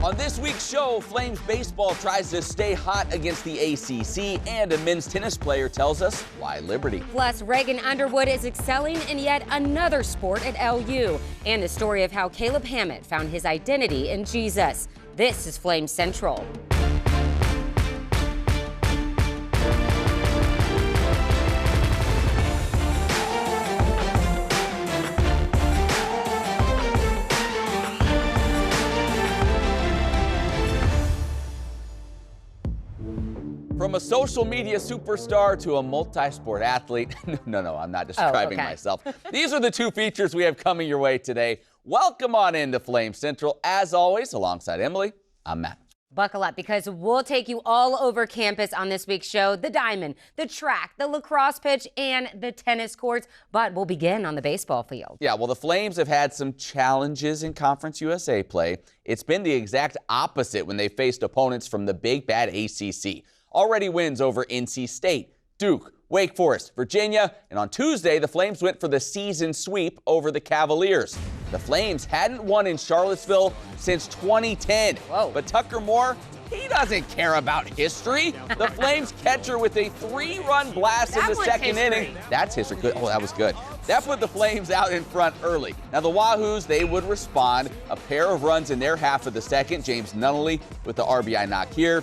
On this week's show, Flames baseball tries to stay hot against the ACC, and a men's tennis player tells us why Liberty. Plus, Reagan Underwood is excelling in yet another sport at LU, and the story of how Caleb Hammett found his identity in Jesus. This is Flames Central. From a social media superstar to a multi-sport athlete. No, I'm not describing myself. These are the two features we have coming your way today. Welcome on into Flame Central. As always, alongside Emily, I'm Matt. Buckle up, because we'll take you all over campus on this week's show. The diamond, the track, the lacrosse pitch, and the tennis courts. But we'll begin on the baseball field. Yeah, well, the Flames have had some challenges in Conference USA play. It's been the exact opposite when they faced opponents from the big bad ACC. Already wins over NC State, Duke, Wake Forest, Virginia, and on Tuesday, the Flames went for the season sweep over the Cavaliers. The Flames hadn't won in Charlottesville since 2010. Whoa. But Tucker Moore, he doesn't care about history. The Flames catcher with a 3-run blast in the second inning. That's history. Good. Oh, that was good. That put the Flames out in front early. Now, the Wahoos, they would respond. A pair of runs in their half of the second. James Nunnally with the RBI knock here.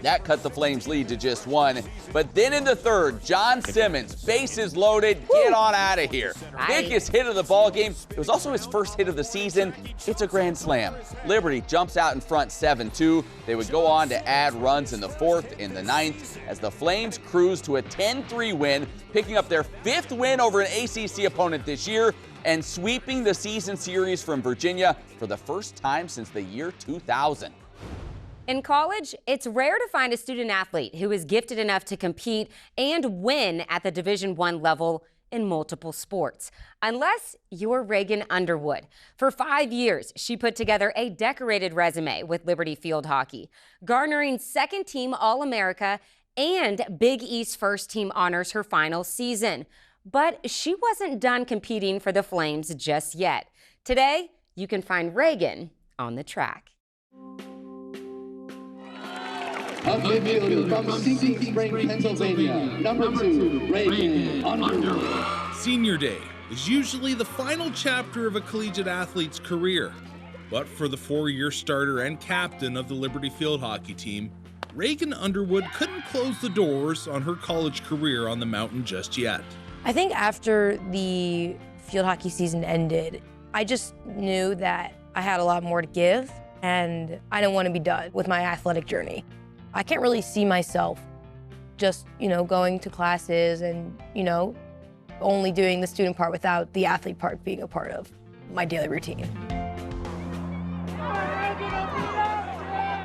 That cut the Flames' lead to just 1. But then in the third, John Simmons, bases loaded, get on out of here. Biggest hit of the ball game. It was also his first hit of the season. It's a grand slam. Liberty jumps out in front 7-2. They would go on to add runs in the fourth, in the ninth, as the Flames cruise to a 10-3 win, picking up their 5th win over an ACC opponent this year and sweeping the season series from Virginia for the first time since the year 2000. In college, it's rare to find a student athlete who is gifted enough to compete and win at the Division I level in multiple sports, unless you're Reagan Underwood. For 5 years, she put together a decorated resume with Liberty Field Hockey, garnering second-team All-America and Big East first-team honors her final season. But she wasn't done competing for the Flames just yet. Today, you can find Reagan on the track. Of midfield from Sinking Spring, Pennsylvania, number 2, Reagan Underwood. Senior day is usually the final chapter of a collegiate athlete's career. But for the 4-year starter and captain of the Liberty Field Hockey team, Reagan Underwood couldn't close the doors on her college career on the mountain just yet. I think after the field hockey season ended, I just knew that I had a lot more to give, and I didn't want to be done with my athletic journey. I can't really see myself just, going to classes and, only doing the student part without the athlete part being a part of my daily routine.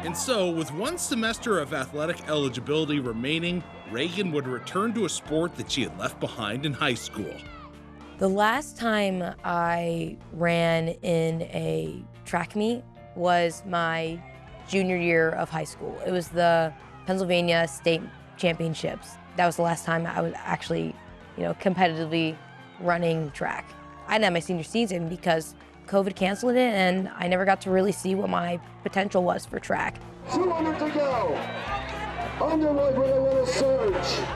And so, with 1 semester of athletic eligibility remaining, Reagan would return to a sport that she had left behind in high school. The last time I ran in a track meet was my junior year of high school. It was the Pennsylvania State Championships. That was the last time I was actually, competitively running track. I didn't have my senior season because COVID canceled it, and I never got to really see what my potential was for track. 200 to go. Underwood with a little surge.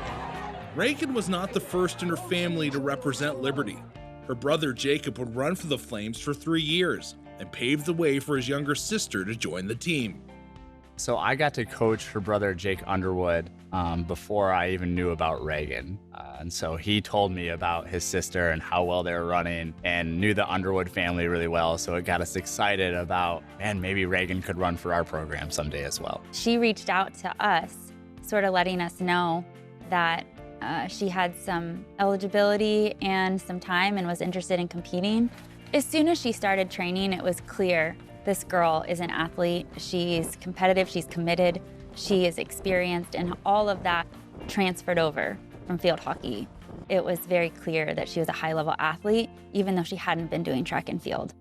Reagan was not the first in her family to represent Liberty. Her brother Jacob would run for the Flames for 3 years and paved the way for his younger sister to join the team. So I got to coach her brother Jake Underwood before I even knew about Reagan. And so he told me about his sister and how well they were running, and knew the Underwood family really well. So it got us excited about, man, maybe Reagan could run for our program someday as well. She reached out to us, sort of letting us know that she had some eligibility and some time and was interested in competing. As soon as she started training, it was clear this girl is an athlete. She's competitive, she's committed, she is experienced, and all of that transferred over from field hockey. It was very clear that she was a high-level athlete, even though she hadn't been doing track and field.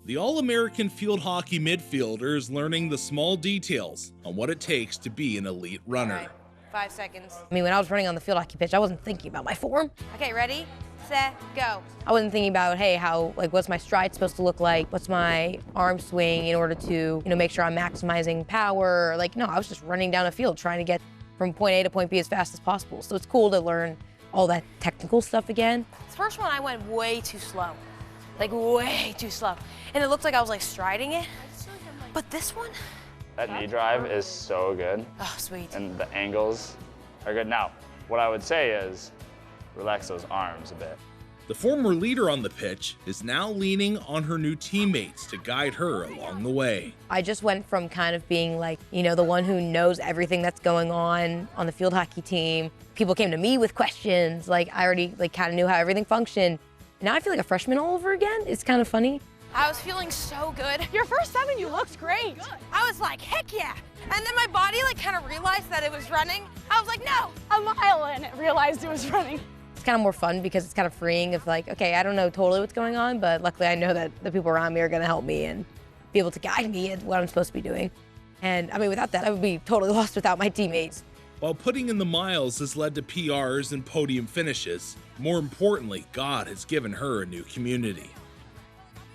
The All-American field hockey midfielder is learning the small details on what it takes to be an elite runner. 5 seconds. I mean, when I was running on the field hockey pitch, I wasn't thinking about my form. Okay, ready, set, go. I wasn't thinking about, hey, what's my stride supposed to look like? What's my arm swing in order to, make sure I'm maximizing power? No, I was just running down a field trying to get from point A to point B as fast as possible. So it's cool to learn all that technical stuff again. This first one, I went way too slow. Way too slow. And it looked like I was striding it. But this one, That knee drive is so good. oh, sweet. And the angles are good. Now, what I would say is relax those arms a bit. The former leader on the pitch is now leaning on her new teammates to guide her along the way. I just went from kind of being the one who knows everything that's going on the field hockey team. People came to me with questions. I already kind of knew how everything functioned. Now I feel like a freshman all over again. It's kind of funny. I was feeling so good. Your first 7, you looked great. Good. I was like, heck yeah. And then my body kind of realized that it was running. I was like, no. A mile in, it realized it was running. It's kind of more fun because it's kind of freeing of okay, I don't know totally what's going on, but luckily I know that the people around me are going to help me and be able to guide me in what I'm supposed to be doing. And I mean, without that, I would be totally lost without my teammates. While putting in the miles has led to PRs and podium finishes, more importantly, God has given her a new community.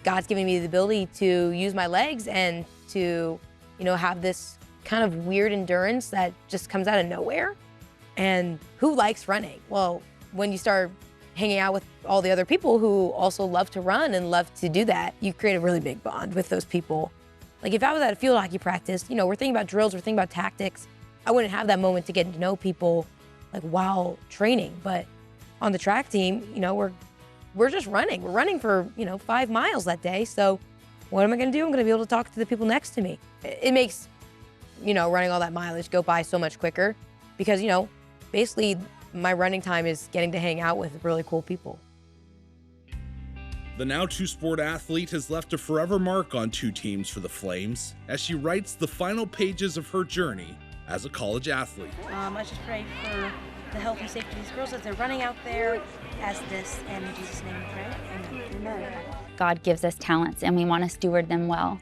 God's giving me the ability to use my legs and to, have this kind of weird endurance that just comes out of nowhere. And who likes running? Well, when you start hanging out with all the other people who also love to run and love to do that, you create a really big bond with those people. If I was at a field hockey practice, we're thinking about drills, we're thinking about tactics. I wouldn't have that moment to get to know people while training. But on the track team, we're just running. We're running for, 5 miles that day. So what am I going to do? I'm going to be able to talk to the people next to me. It makes, running all that mileage go by so much quicker because, basically my running time is getting to hang out with really cool people. The now two-sport athlete has left a forever mark on 2 teams for the Flames as she writes the final pages of her journey as a college athlete. I just pray for the health and safety of these girls as they're running out there. As this, and in Jesus' name we pray. Amen. God gives us talents and we want to steward them well.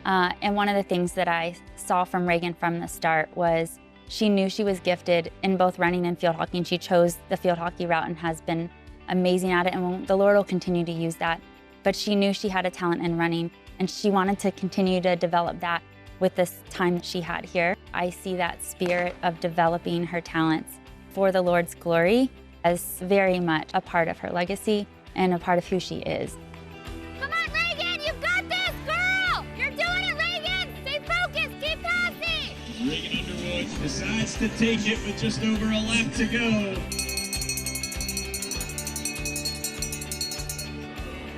And one of the things that I saw from Reagan from the start was she knew she was gifted in both running and field hockey, and she chose the field hockey route and has been amazing at it, and the Lord will continue to use that. But she knew she had a talent in running, and she wanted to continue to develop that with this time that she had here. I see that spirit of developing her talents for the Lord's glory as very much a part of her legacy and a part of who she is. Come on, Reagan, you've got this, girl! You're doing it, Reagan! Stay focused, keep passing! Reagan Underwood decides to take it with just over a lap to go.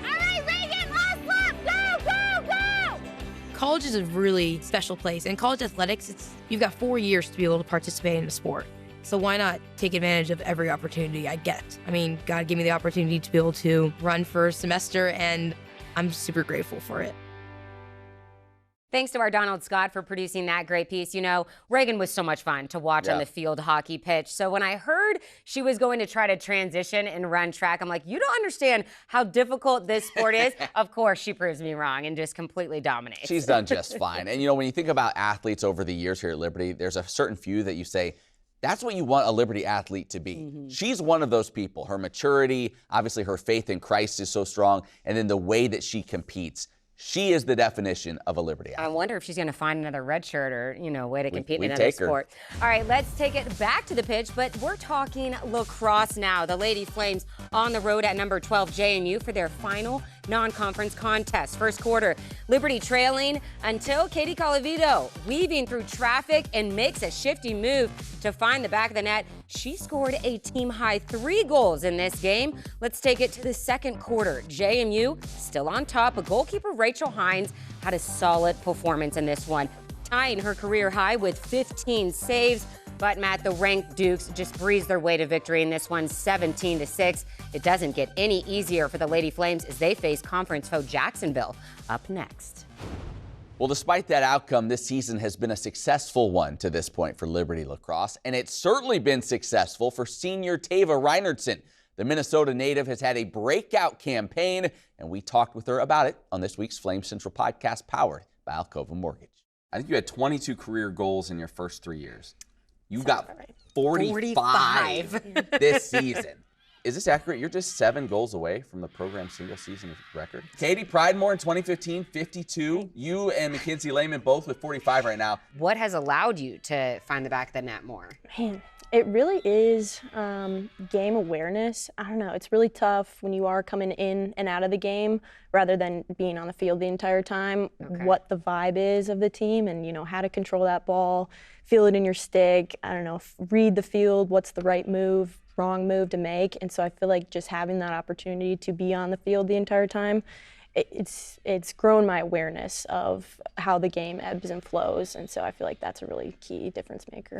All right, Reagan, last lap, go, go, go! College is a really special place. In college athletics, you've got 4 years to be able to participate in a sport. So why not take advantage of every opportunity I get? I mean, God gave me the opportunity to be able to run for a semester, and I'm super grateful for it. Thanks to our Donald Scott for producing that great piece. Reagan was so much fun to watch on the field hockey pitch. So when I heard she was going to try to transition and run track, I'm like, you don't understand how difficult this sport is. Of course, she proves me wrong and just completely dominates. She's done just fine. And, when you think about athletes over the years here at Liberty, there's a certain few that you say, that's what you want a Liberty athlete to be. Mm-hmm. She's one of those people. Her maturity, obviously her faith in Christ is so strong, and then the way that she competes. She is the definition of a Liberty athlete. I wonder if she's going to find another red shirt or, way to compete in another sport. All right, let's take it back to the pitch, but we're talking lacrosse now. The Lady Flames on the road at number 12 JMU for their final non-conference contest. First quarter, Liberty trailing until Katie Colavito, weaving through traffic and makes a shifty move to find the back of the net. She scored a team-high 3 goals in this game. Let's take it to the second quarter. JMU still on top, but goalkeeper Rachel Hines had a solid performance in this one, tying her career high with 15 saves. But Matt, the ranked Dukes just breezed their way to victory in this one, 17-6. It doesn't get any easier for the Lady Flames as they face conference foe Jacksonville up next. Well, despite that outcome, this season has been a successful one to this point for Liberty Lacrosse, and it's certainly been successful for senior Tava Reinertsen. The Minnesota native has had a breakout campaign, and we talked with her about it on this week's Flame Central podcast powered by Alcova Mortgage. I think you had 22 career goals in your first 3 years. You got 45 this season. Is this accurate? You're just 7 goals away from the program's single-season record. Katie Pridemore in 2015, 52. You and Mackenzie Lehman both with 45 right now. What has allowed you to find the back of the net more? Man, it really is game awareness. I don't know, it's really tough when you are coming in and out of the game rather than being on the field the entire time, what the vibe is of the team and, you know, how to control that ball, feel it in your stick, I don't know, read the field, what's the right move, wrong move to make. And so I feel like just having that opportunity to be on the field the entire time, it's grown my awareness of how the game ebbs and flows. And so I feel like that's a really key difference maker.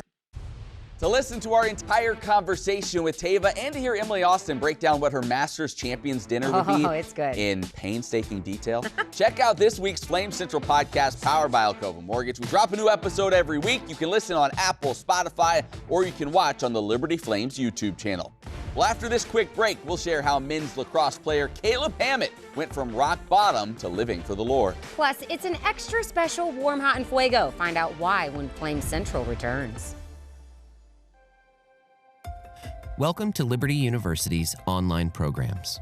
To listen to our entire conversation with Tava and to hear Emily Austin break down what her Masters Champions dinner would be it's good. in painstaking detail, check out this week's Flame Central podcast powered by Alcova Mortgage. We drop a new episode every week. You can listen on Apple, Spotify, or you can watch on the Liberty Flames YouTube channel. Well, after this quick break, we'll share how men's lacrosse player Caleb Hammett went from rock bottom to living for the Lord. Plus, it's an extra special Warm, Hot, and Fuego. Find out why when Flame Central returns. Welcome to Liberty University's online programs,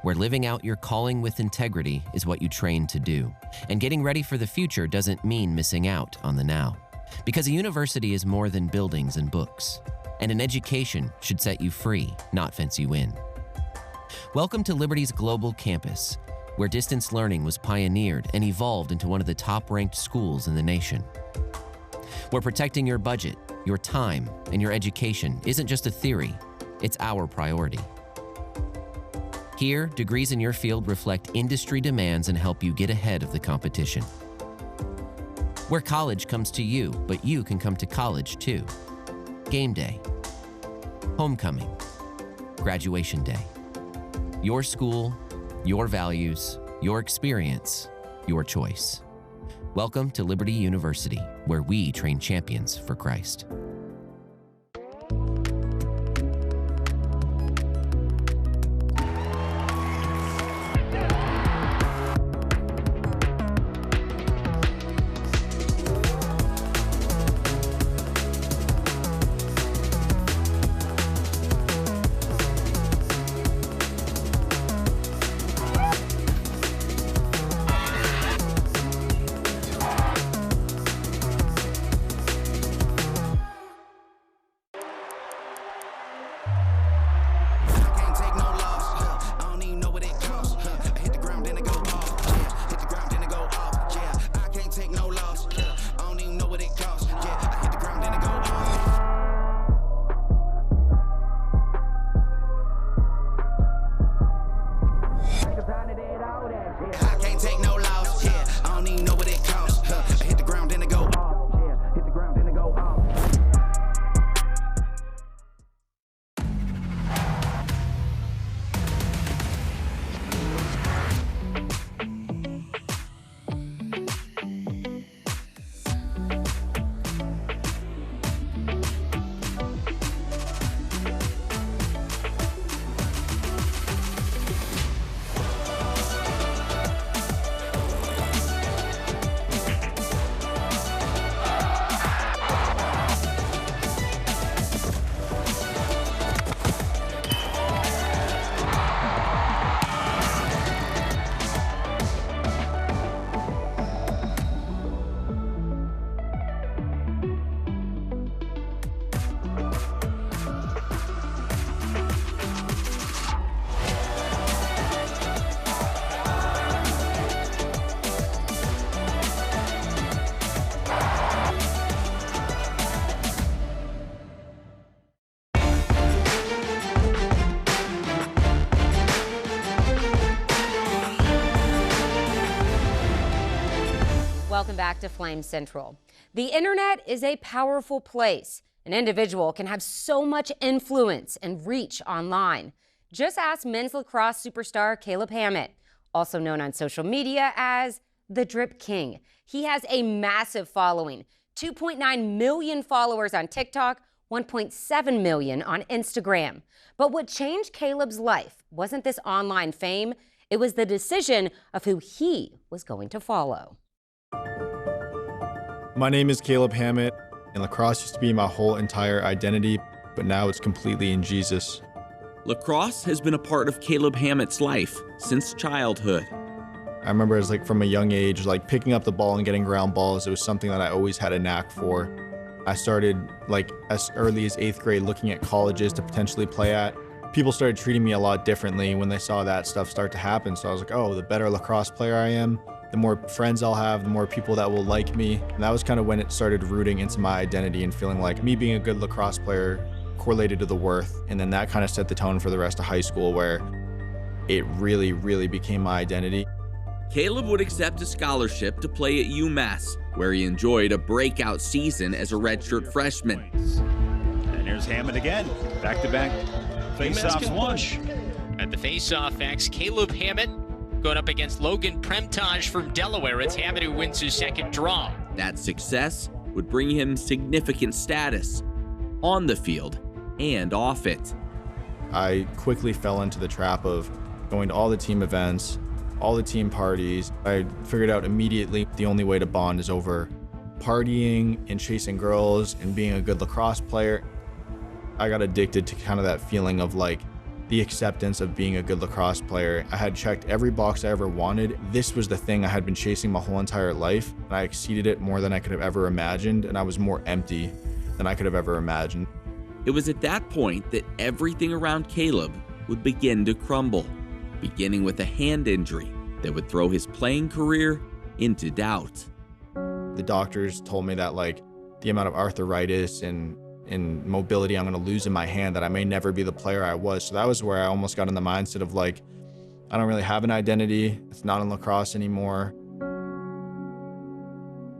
where living out your calling with integrity is what you train to do. And getting ready for the future doesn't mean missing out on the now. Because a university is more than buildings and books. And an education should set you free, not fence you in. Welcome to Liberty's global campus, where distance learning was pioneered and evolved into one of the top-ranked schools in the nation. Where protecting your budget, your time, and your education isn't just a theory, it's our priority. Here, degrees in your field reflect industry demands and help you get ahead of the competition. Where college comes to you, but you can come to college too. Game day, homecoming, graduation day. Your school, your values, your experience, your choice. Welcome to Liberty University, where we train champions for Christ. Welcome back to Flame Central. The internet is a powerful place. An individual can have so much influence and reach online. Just ask men's lacrosse superstar Caleb Hammett, also known on social media as the Drip King. He has a massive following, 2.9 million followers on TikTok, 1.7 million on Instagram. But what changed Caleb's life wasn't this online fame, it was the decision of who he was going to follow. My name is Caleb Hammett, And lacrosse used to be my whole entire identity, but now it's completely in Jesus. Lacrosse has been a part of Caleb Hammett's life since childhood. I remember as from a young age, picking up the ball and getting ground balls. It was something that I always had a knack for. I started as early as 8th grade looking at colleges to potentially play at. People started treating me a lot differently when they saw that stuff start to happen. So I was like, oh, the better lacrosse player I am, the more friends I'll have, the more people that will like me. And that was kind of when it started rooting into my identity and feeling like me being a good lacrosse player correlated to the worth. And then that kind of set the tone for the rest of high school, where it really, really became my identity. Caleb would accept a scholarship to play at UMass, where he enjoyed a breakout season as a redshirt freshman. And here's Hammond again, back-to-back face-offs won. At the face-off acts, Caleb Hammett going up against Logan Premtage from Delaware. It's Hammett who wins his second draw. That success would bring him significant status on the field and off it. I quickly fell into the trap of going to all the team events, all the team parties. I figured out immediately the only way to bond is over partying and chasing girls and being a good lacrosse player. I got addicted to kind of that feeling of the acceptance of being a good lacrosse player. I had checked every box I ever wanted. This was the thing I had been chasing my whole entire life, and I exceeded it more than I could have ever imagined, and I was more empty than I could have ever imagined. It was at that point that everything around Caleb would begin to crumble, beginning with a hand injury that would throw his playing career into doubt. The doctors told me that the amount of arthritis and mobility I'm going to lose in my hand, that I may never be the player I was. So that was where I almost got in the mindset of I don't really have an identity. It's not in lacrosse anymore.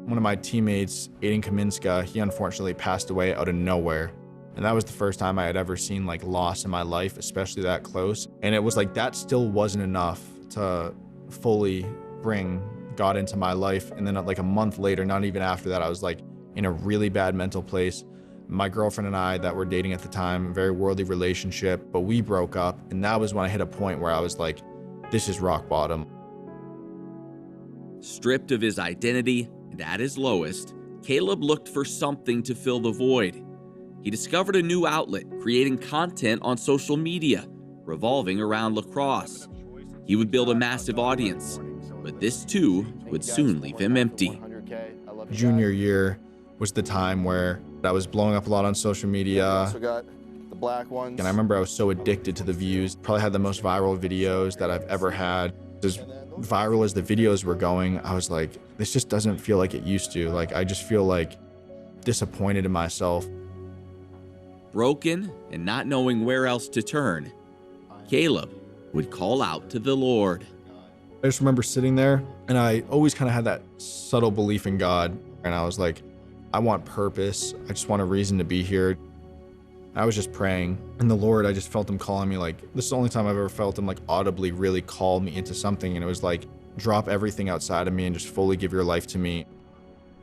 One of my teammates, Aiden Kaminska, he unfortunately passed away out of nowhere. And that was the first time I had ever seen loss in my life, especially that close. And it was that still wasn't enough to fully bring God into my life. And then a month later, not even after that, I was in a really bad mental place. My girlfriend and I that were dating at the time, a very worldly relationship, but we broke up. And that was when I hit a point where I was this is rock bottom. Stripped of his identity and at his lowest, Caleb looked for something to fill the void. He discovered a new outlet, creating content on social media, revolving around lacrosse. He would build a massive audience, but this too would soon leave him empty. Junior year was the time where I was blowing up a lot on social media. Also got the black ones. And I remember I was so addicted to the views. Probably had the most viral videos that I've ever had. As viral as the videos were going, I was this just doesn't feel like it used to. I just feel disappointed in myself. Broken and not knowing where else to turn, Caleb would call out to the Lord. I just remember sitting there, and I always kind of had that subtle belief in God. And I was I want purpose. I just want a reason to be here. I was just praying, and the Lord, I just felt him calling me. This is the only time I've ever felt him audibly really call me into something. And it was drop everything outside of me and just fully give your life to me.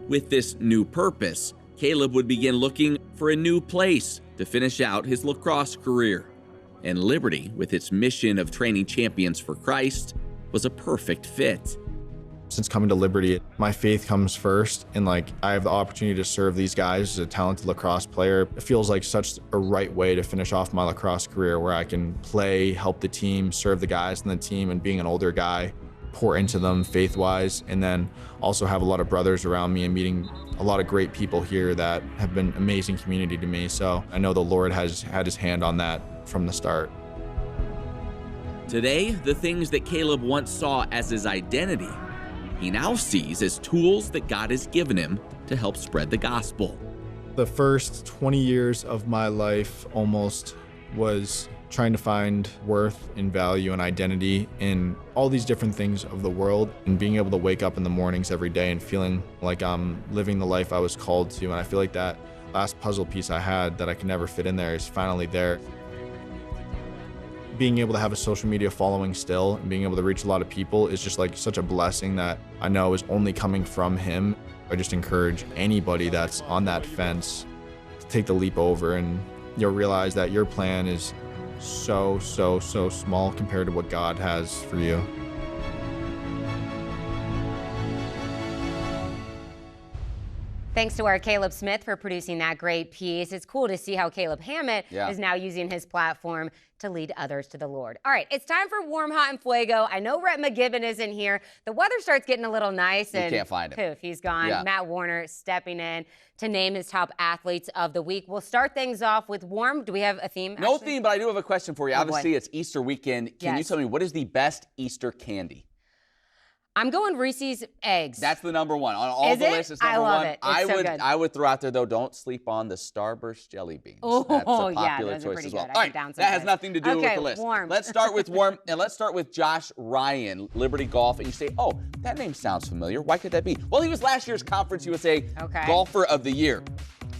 With this new purpose, Caleb would begin looking for a new place to finish out his lacrosse career. And Liberty, with its mission of training champions for Christ, was a perfect fit. Since coming to Liberty, my faith comes first, and I have the opportunity to serve these guys as a talented lacrosse player. It feels like such a right way to finish off my lacrosse career, where I can play, help the team, serve the guys in the team, and being an older guy, pour into them faith-wise, and then also have a lot of brothers around me and meeting a lot of great people here that have been amazing community to me. So I know the Lord has had his hand on that from the start. Today, the things that Caleb once saw as his identity, he now sees as tools that God has given him to help spread the gospel. The first 20 years of my life almost was trying to find worth and value and identity in all these different things of the world, and being able to wake up in the mornings every day and feeling like I'm living the life I was called to. And I feel like that last puzzle piece I had that I could never fit in there is finally there. Being able to have a social media following still and being able to reach a lot of people is just such a blessing that I know is only coming from him. I just encourage anybody that's on that fence to take the leap over, and you'll realize that your plan is so small compared to what God has for you. Thanks to our Caleb Smith for producing that great piece. It's cool to see how Caleb Hammett is now using his platform to lead others to the Lord. All right, it's time for Warm, Hot, and Fuego. I know Rhett McGibbon isn't here. The weather starts getting a little nice. We can't find him. Poof, he's gone. Yeah. Matt Warner stepping in to name his top athletes of the week. We'll start things off with warm. Do we have a theme? No theme, but I do have a question for you. Oh, Obviously, boy. it's Easter weekend. Can you tell me what is the best Easter candy? I'm going Reese's Eggs. That's the number one. On all the lists, it's number one. I love it. It's so good. I would throw out there, though, don't sleep on the Starburst jelly beans. Oh, That's a yeah, popular those are choice pretty as well. good. All I right, can down some that has good. nothing to do with the list. Warm. Let's start with warm, and let's start with Josh Ryan, Liberty Golf. And you say, oh, that name sounds familiar. Why could that be? Well, he was last year's Conference USA Golfer of the Year.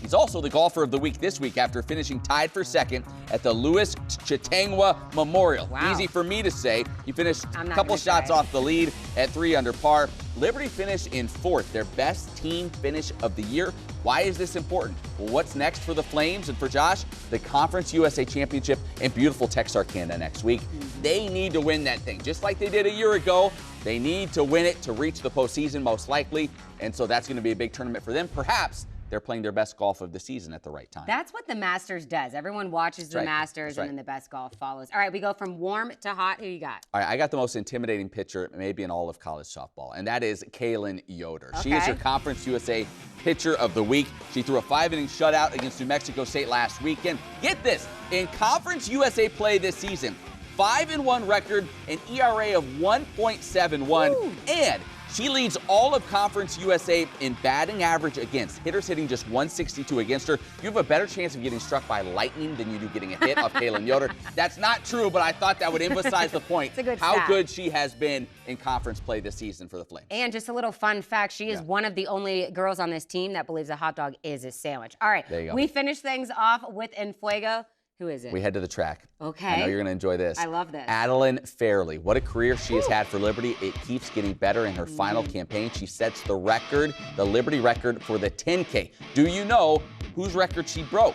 He's also the Golfer of the Week this week after finishing tied for second at the Louis Chitangwa Memorial. Wow. Easy for me to say. You finished a I'm not couple gonna shots try. off the lead at 3 under par. Liberty finished in 4th, their best team finish of the year. Why is this important? Well, what's next for the Flames and for Josh? The Conference USA Championship in beautiful Texarkana next week. They need to win that thing, just like they did a year ago. They need to win it to reach the postseason most likely, and so that's going to be a big tournament for them. Perhaps they're playing their best golf of the season at the right time. That's what the Masters does. Everyone watches the Masters, and then the best golf follows. All right, we go from warm to hot. Who you got? All right, I got the most intimidating pitcher maybe in all of college softball, and that is Kaylin Yoder. She is your Conference USA Pitcher of the Week. She threw a 5-inning shutout against New Mexico State last weekend. Get this, in Conference USA play this season, 5-1 record, an ERA of 1.71, and she leads all of Conference USA in batting average against. Hitters hitting just 162 against her. You have a better chance of getting struck by lightning than you do getting a hit off Kaylin Yoder. That's not true, but I thought that would emphasize the point. It's a good how stat. good she has been in conference play this season for the Flames. And just a little fun fact, she is one of the only girls on this team that believes a hot dog is a sandwich. All right, There you go. we finish things off with En Fuego. Who is it? We head to the track. Okay. I know you're going to enjoy this. I love this. Adeline Fairley. What a career she has had for Liberty. It keeps getting better in her final campaign. She sets the record, the Liberty record for the 10K. Do you know whose record she broke?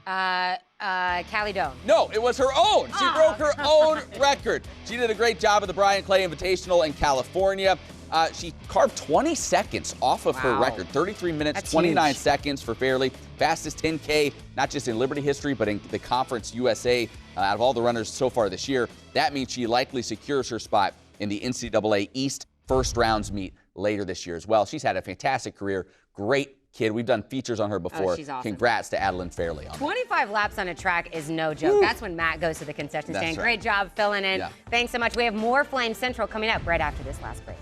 Callie Doan. No, it was her own. She broke her own record. She did a great job at the Brian Clay Invitational in California. She carved 20 seconds off of her record. 33 minutes, That's 29 huge. seconds for Fairley. Fastest 10K, not just in Liberty history, but in the Conference USA out of all the runners so far this year. That means she likely secures her spot in the NCAA East first rounds meet later this year as well. She's had a fantastic career. Great kid. We've done features on her before. She's awesome. Congrats to Adeline Fairley on that. 25 laps on a track is no joke. That's when Matt goes to the concession That's stand. right. Great job filling in. Yeah. Thanks so much. We have more Flame Central coming up right after this last break.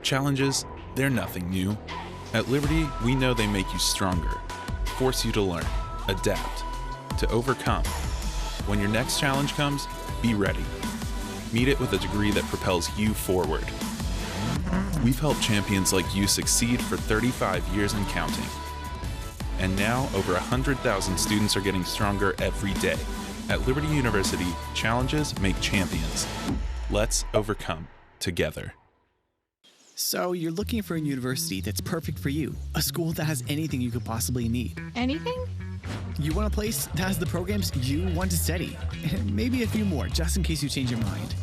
Challenges, they're nothing new. At Liberty, we know they make you stronger, force you to learn, adapt, to overcome. When your next challenge comes, be ready. Meet it with a degree that propels you forward. We've helped champions like you succeed for 35 years and counting. And now, over 100,000 students are getting stronger every day. At Liberty University, challenges make champions. Let's overcome together. So you're looking for a university that's perfect for you, a school that has anything you could possibly need. Anything? You want a place that has the programs you want to study, and maybe a few more, just in case you change your mind.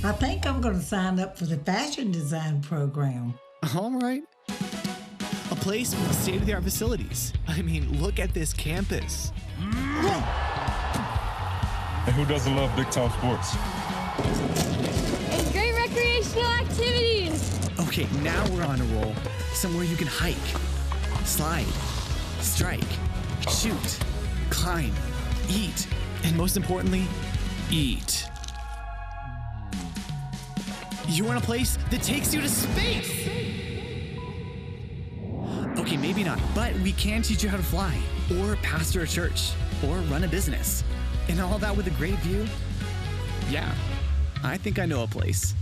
I think I'm going to sign up for the fashion design program. All right. A place with state-of-the-art facilities. I mean, look at this campus. And who doesn't love big-time sports? And great recreational activities. Okay, now we're on a roll. Somewhere you can hike, slide, strike, shoot, climb, eat, and most importantly, eat. You want a place that takes you to space? Okay, maybe not, but we can teach you how to fly, or pastor a church, or run a business. And all that with a great view? Yeah, I think I know a place.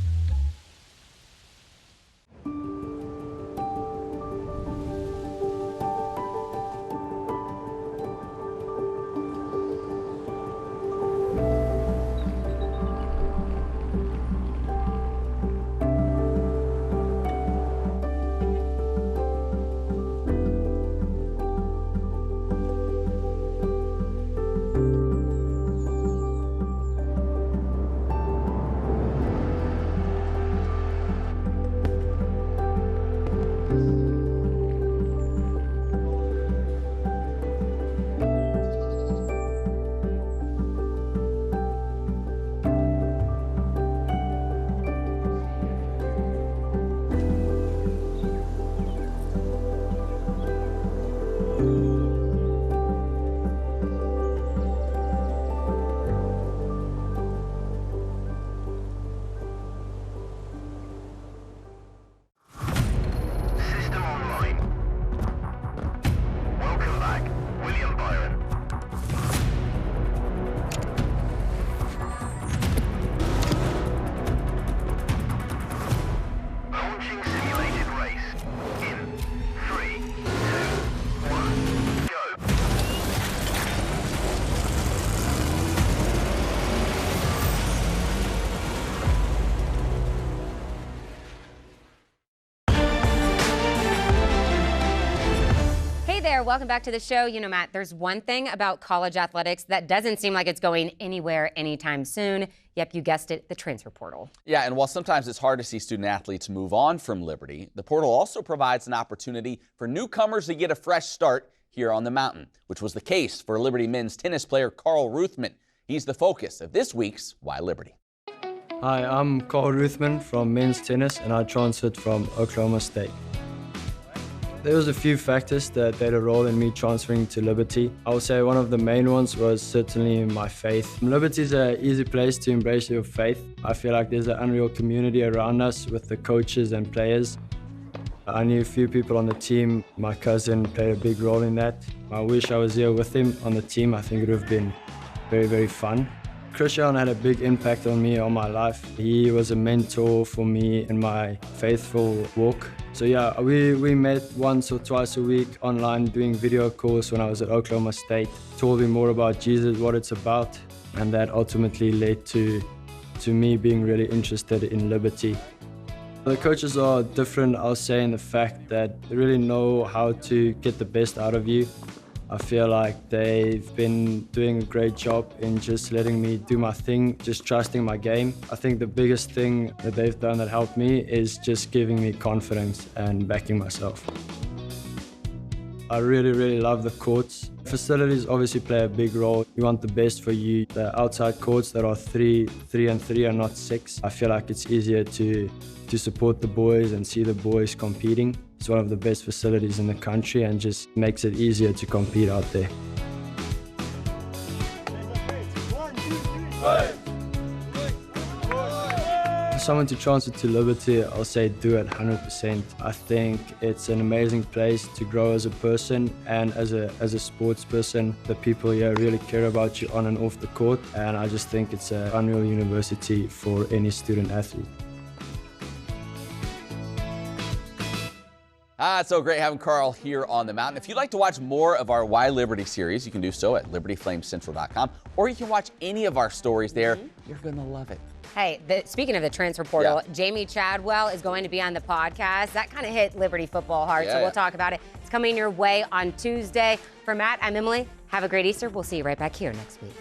Hey there, welcome back to the show. You know, Matt, there's one thing about college athletics that doesn't seem like it's going anywhere anytime soon. Yep, you guessed it, the transfer portal. Yeah, and while sometimes it's hard to see student athletes move on from Liberty, the portal also provides an opportunity for newcomers to get a fresh start here on the mountain, which was the case for Liberty men's tennis player Carl Roothman. He's the focus of this week's Why Liberty. Hi, I'm Carl Roothman from men's tennis, and I transferred from Oklahoma State. There was a few factors that played a role in me transferring to Liberty. I would say one of the main ones was certainly my faith. Liberty is an easy place to embrace your faith. I feel like there's an unreal community around us with the coaches and players. I knew a few people on the team. My cousin played a big role in that. I wish I was here with him on the team. I think it would have been very, very fun. Christian had a big impact on me, on my life. He was a mentor for me in my faithful walk. So yeah, we met once or twice a week online doing video calls when I was at Oklahoma State. Told me more about Jesus, what it's about, and that ultimately led to me being really interested in Liberty. The coaches are different, I'll say, in the fact that they really know how to get the best out of you. I feel like they've been doing a great job in just letting me do my thing, just trusting my game. I think the biggest thing that they've done that helped me is just giving me confidence and backing myself. I really, really love the courts. Facilities obviously play a big role. You want the best for you. The outside courts that are 3-3 and not 6. I feel like it's easier to support the boys and see the boys competing. It's one of the best facilities in the country and just makes it easier to compete out there. For someone to transfer to Liberty, I'll say do it 100%. I think it's an amazing place to grow as a person and as a sports person. The people here really care about you on and off the court, and I just think it's an unreal university for any student athlete. It's so great having Carl here on the mountain. If you'd like to watch more of our Why Liberty series, you can do so at libertyflamescentral.com, or you can watch any of our stories there. You're going to love it. Hey, speaking of the transfer portal, Jamie Chadwell is going to be on the podcast. That kind of hit Liberty football hard, so we'll talk about it. It's coming your way on Tuesday. For Matt, I'm Emily. Have a great Easter. We'll see you right back here next week.